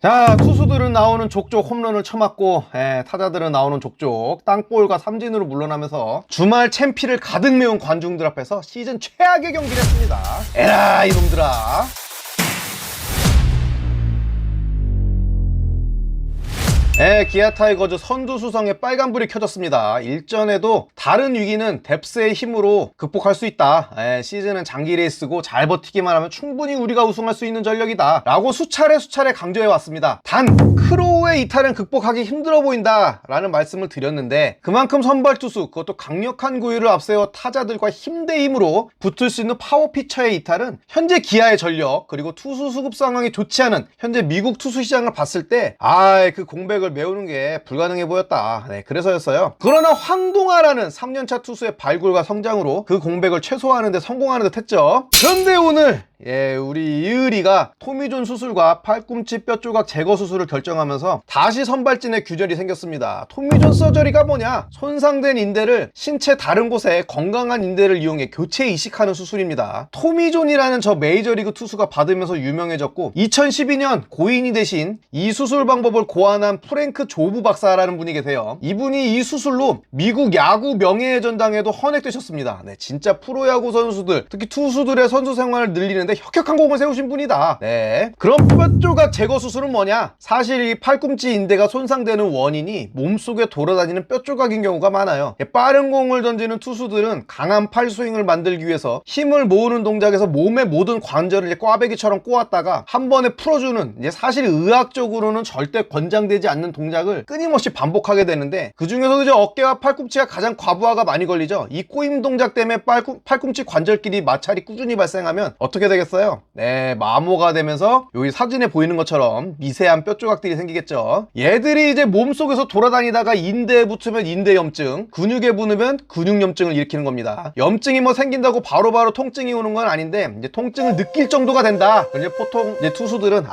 자, 투수들은 나오는 족족 홈런을 쳐맞고 타자들은 나오는 족족 땅볼과 삼진으로 물러나면서 주말 챔피를 가득 메운 관중들 앞에서 시즌 최악의 경기를 했습니다. 에라 이놈들아. 기아 타이거즈 선두수성에 빨간불이 켜졌습니다. 일전에도 다른 위기는 뎁스의 힘으로 극복할 수 있다. 시즌은 장기 레이스고 잘 버티기만 하면 충분히 우리가 우승할 수 있는 전력이다 라고 수차례 강조해왔습니다. 단 크로우의 이탈은 극복하기 힘들어 보인다 라는 말씀을 드렸는데, 그만큼 선발투수, 그것도 강력한 구위를 앞세워 타자들과 힘대 힘으로 붙을 수 있는 파워피처의 이탈은 현재 기아의 전력, 그리고 투수 수급 상황이 좋지 않은 현재 미국 투수 시장을 봤을 때 그 공백을 메우는 게 불가능해 보였다. 그래서였어요. 그러나 황동아라는 3년차 투수의 발굴과 성장으로 그 공백을 최소화하는 데 성공하는 듯 했죠. 그런데 오늘 우리 이의리가 토미존 수술과 팔꿈치 뼈 조각 제거 수술을 결정하면서 다시 선발진의 규절이 생겼습니다. 토미존 서저리가 뭐냐? 손상된 인대를 신체 다른 곳에 건강한 인대를 이용해 교체 이식하는 수술입니다. 토미존이라는 저 메이저리그 투수가 받으면서 유명해졌고, 2012년 고인이 대신 이 수술 방법을 고안한 프랭크 조브 박사라는 분이 계세요. 이분이 이 수술로 미국 야구 명예의 전당에도 헌액되셨습니다. 진짜 프로야구 선수들, 특히 투수들의 선수 생활을 늘리는데 혁혁한 공을 세우신 분이다. 그럼 뼈조각 제거 수술은 뭐냐? 사실 이 팔꿈치 인대가 손상되는 원인이 몸속에 돌아다니는 뼈조각인 경우가 많아요. 빠른 공을 던지는 투수들은 강한 팔스윙을 만들기 위해서 힘을 모으는 동작에서 몸의 모든 관절을 꽈배기처럼 꼬았다가 한 번에 풀어주는, 사실 의학적으로는 절대 권장되지 않는 동작을 끊임없이 반복하게 되는데, 그 중에서도 이제 어깨와 팔꿈치가 가장 과부하가 많이 걸리죠. 이 꼬임 동작 때문에 팔꿈치 관절끼리 마찰이 꾸준히 발생하면 어떻게 되겠어요? 마모가 되면서 여기 사진에 보이는 것처럼 미세한 뼈 조각들이 생기겠죠. 얘들이 이제 몸속에서 돌아다니다가 인대에 붙으면 인대염증, 근육에 붙으면 근육염증을 일으키는 겁니다. 염증이 뭐 생긴다고 바로바로 통증이 오는 건 아닌데, 이제 통증을 느낄 정도가 된다. 이제 보통 이제 투수들은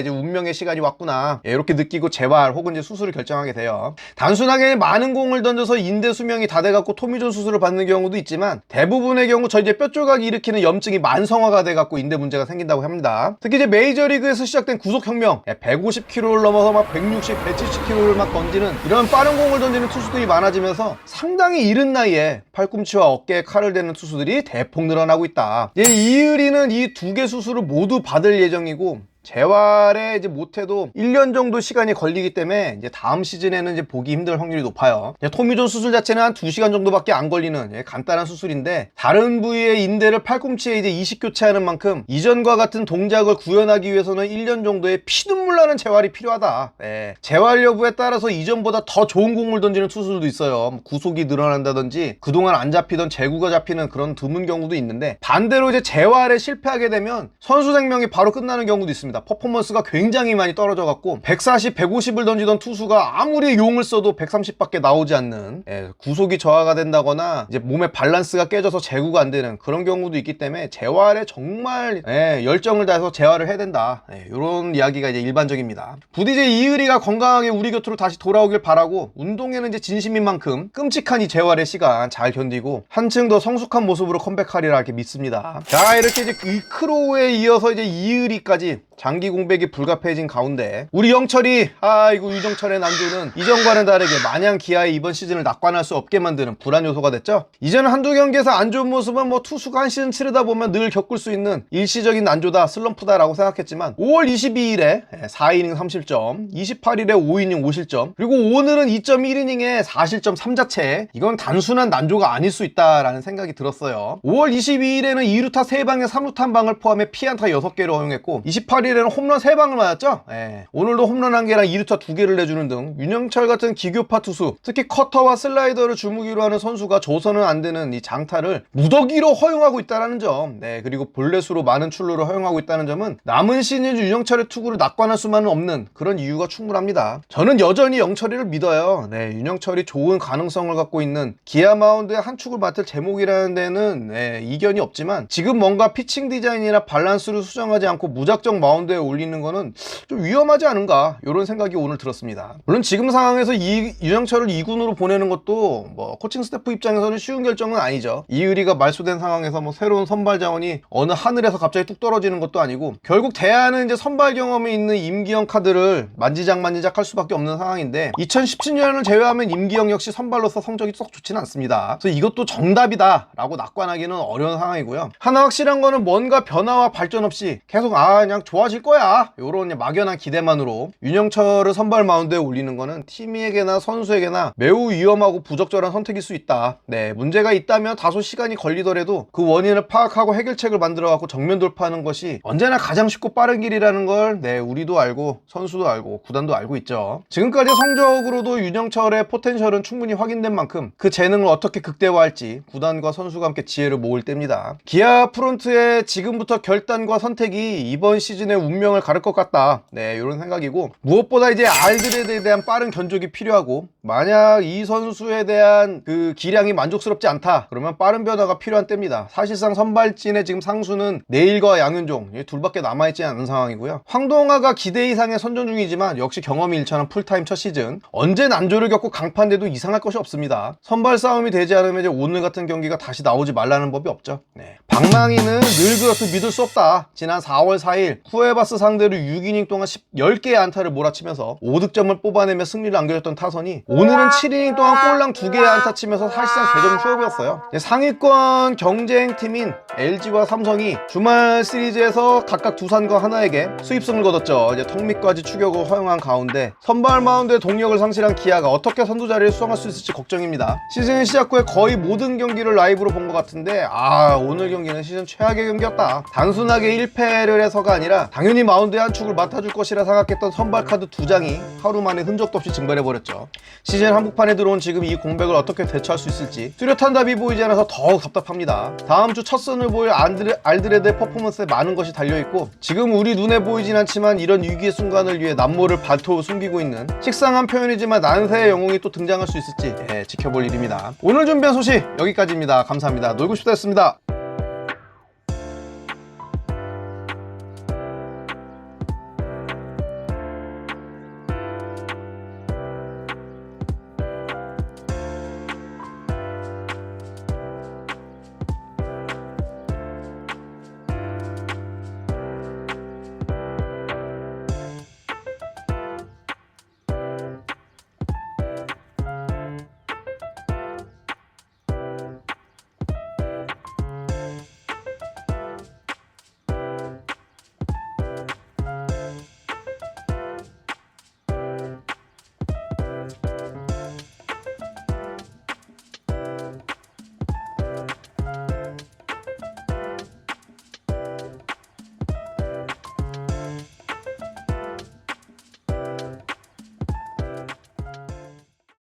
이제 운명의 시간이 왔구나, 이렇게 느끼고 재활 혹은 이제 수술을 결정하게 돼요. 단순하게 많은 공을 던져서 인대 수명이 다 돼갖고 토미존 수술을 받는 경우도 있지만, 대부분의 경우 저 이제 뼈 조각이 일으키는 염증이 만성화가 돼갖고 인대 문제가 생긴다고 합니다. 특히 이제 메이저리그에서 시작된 구속혁명, 150km를 넘어서 막 160, 170km를 막 던지는 이런 빠른 공을 던지는 투수들이 많아지면서 상당히 이른 나이에 팔꿈치와 어깨에 칼을 대는 투수들이 대폭 늘어나고 있다. 이의리는 이 두 개 수술을 모두 받을 예정이고, 재활에 이제 못해도 1년 정도 시간이 걸리기 때문에 이제 다음 시즌에는 이제 보기 힘들 확률이 높아요. 토미존 수술 자체는 한 2시간 정도밖에 안 걸리는 간단한 수술인데, 다른 부위의 인대를 팔꿈치에 이제 이식 교체하는 만큼 이전과 같은 동작을 구현하기 위해서는 1년 정도의 피눈물 나는 재활이 필요하다. 재활 여부에 따라서 이전보다 더 좋은 공을 던지는 투수들도 있어요. 구속이 늘어난다든지 그동안 안 잡히던 제구가 잡히는 그런 드문 경우도 있는데, 반대로 이제 재활에 실패하게 되면 선수 생명이 바로 끝나는 경우도 있습니다. 퍼포먼스가 굉장히 많이 떨어져 갖고 140, 150을 던지던 투수가 아무리 용을 써도 130밖에 나오지 않는, 구속이 저하가 된다거나 이제 몸의 밸런스가 깨져서 제구가 안 되는 그런 경우도 있기 때문에 재활에 정말 열정을 다해서 재활을 해야 된다. 이런 이야기가 이제 일반적입니다. 부디 이제 이의리가 건강하게 우리 곁으로 다시 돌아오길 바라고, 운동에는 이제 진심인 만큼 끔찍한 이 재활의 시간 잘 견디고 한층 더 성숙한 모습으로 컴백하리라 이렇게 믿습니다. 자, 이렇게 이제 이 크로우에 이어서 이제 이의리까지 장기 공백이 불가피해진 가운데, 우리 영철이 유정철의 난조는 이전과는 다르게 마냥 기아의 이번 시즌을 낙관할 수 없게 만드는 불안 요소가 됐죠. 이제는 한두 경기에서 안 좋은 모습은 투수가 한 시즌 치르다 보면 늘 겪을 수 있는 일시적인 난조다, 슬럼프다 라고 생각했지만, 5월 22일에 4이닝 3실점, 28일에 5이닝 5실점, 그리고 오늘은 2.1이닝에 4실점 3자체, 이건 단순한 난조가 아닐 수 있다라는 생각이 들었어요. 5월 22일에는 2루타 3방에 3루타 1방을 포함해 피안타 6개를 허용했고, 28일에는 홈런 3방을 맞았죠. 오늘도 홈런 1개랑 2루타 2개를 내주는 등 윤영철 같은 기교파 투수, 특히 커터와 슬라이더를 주무기로 하는 선수가 줘서는 안 되는 이 장타를 무더기로 허용하고 있다는 점, 그리고 볼넷으로 많은 출루를 허용하고 있다는 점은 남은 시즌 윤영철의 투구를 낙관할 수만은 없는 그런 이유가 충분합니다. 저는 여전히 영철이를 믿어요. 윤영철이 좋은 가능성을 갖고 있는 기아 마운드의 한 축을 맡을 제목이라는 데는 이견이 없지만, 지금 뭔가 피칭 디자인이나 밸런스를 수정하지 않고 무작정 마운드 마운드에 올리는 거는 좀 위험하지 않은가 이런 생각이 오늘 들었습니다. 물론 지금 상황에서 윤영철을 2군으로 보내는 것도 뭐 코칭 스태프 입장에서는 쉬운 결정은 아니죠. 이의리가 말소된 상황에서 뭐 새로운 선발 자원이 어느 하늘에서 갑자기 뚝 떨어지는 것도 아니고 결국 대안은 이제 선발 경험이 있는 임기영 카드를 만지작 할 수밖에 없는 상황인데 2017년을 제외하면 임기영 역시 선발로서 성적이 썩 좋지는 않습니다. 그래서 이것도 정답이다 라고 낙관하기는 어려운 상황이고요. 하나 확실한 거는 뭔가 변화와 발전 없이 계속 그냥 좋아질 거야 요런 막연한 기대만으로 윤영철을 선발 마운드에 올리는 거는 팀에게나 선수에게나 매우 위험하고 부적절한 선택일 수 있다. 네, 문제가 있다면 다소 시간이 걸리더라도 그 원인을 파악하고 해결책을 만들어 갖고 정면 돌파하는 것이 언제나 가장 쉽고 빠른 길이라는 걸 우리도 알고 선수도 알고 구단도 알고 있죠. 지금까지 성적으로도 윤영철의 포텐셜은 충분히 확인된 만큼 그 재능을 어떻게 극대화할지 구단과 선수가 함께 지혜를 모을 때입니다. 기아 프론트의 지금부터 결단과 선택이 이번 시즌의 운명을 가를 것 같다. 네, 이런 생각이고 무엇보다 이제 알드레드에 대한 빠른 견적이 필요하고 만약 이 선수에 대한 그 기량이 만족스럽지 않다 그러면 빠른 변화가 필요한 때입니다. 사실상 선발진의 지금 상수는 내일과 양윤종 이 둘밖에 남아있지 않은 상황이고요. 황동아가 기대 이상의 선전 중이지만 역시 경험이 일천한 풀타임 첫 시즌 언제 난조를 겪고 강판돼도 이상할 것이 없습니다. 선발 싸움이 되지 않으면 이제 오늘 같은 경기가 다시 나오지 말라는 법이 없죠. 네. 방망이는 늘 그렇듯 믿을 수 없다. 지난 4월 4일 쿠에바스 상대로 6이닝 동안 10개의 안타를 몰아치면서 5득점을 뽑아내며 승리를 안겨줬던 타선이 오늘은 7이닝 동안 꼴랑 2개의 안타 치면서 사실상 대전 추억이었어요. 상위권 경쟁팀인 LG와 삼성이 주말 시리즈에서 각각 두산과 하나에게 수입승을 거뒀죠. 이제 턱밑까지 추격을 허용한 가운데 선발 마운드의 동력을 상실한 기아가 어떻게 선두 자리를 수성할 수 있을지 걱정입니다. 시즌 시작 후에 거의 모든 경기를 라이브로 본 것 같은데 오늘 경기는 시즌 최악의 경기였다. 단순하게 1패를 해서가 아니라 당연히 마운드의 한 축을 맡아줄 것이라 생각했던 선발 카드 2장이 하루 만에 흔적도 없이 증발해버렸죠. 시즌 한복판에 들어온 지금 이 공백을 어떻게 대처할 수 있을지 뚜렷한 답이 보이지 않아서 더욱 답답합니다. 다음 주 첫 선을 보일 알드레드의 퍼포먼스에 많은 것이 달려있고 지금 우리 눈에 보이진 않지만 이런 위기의 순간을 위해 남모를 발톱을 숨기고 있는 식상한 표현이지만 난세의 영웅이 또 등장할 수 있을지 지켜볼 일입니다. 오늘 준비한 소식 여기까지입니다. 감사합니다. 놀고 싶다 였습니다.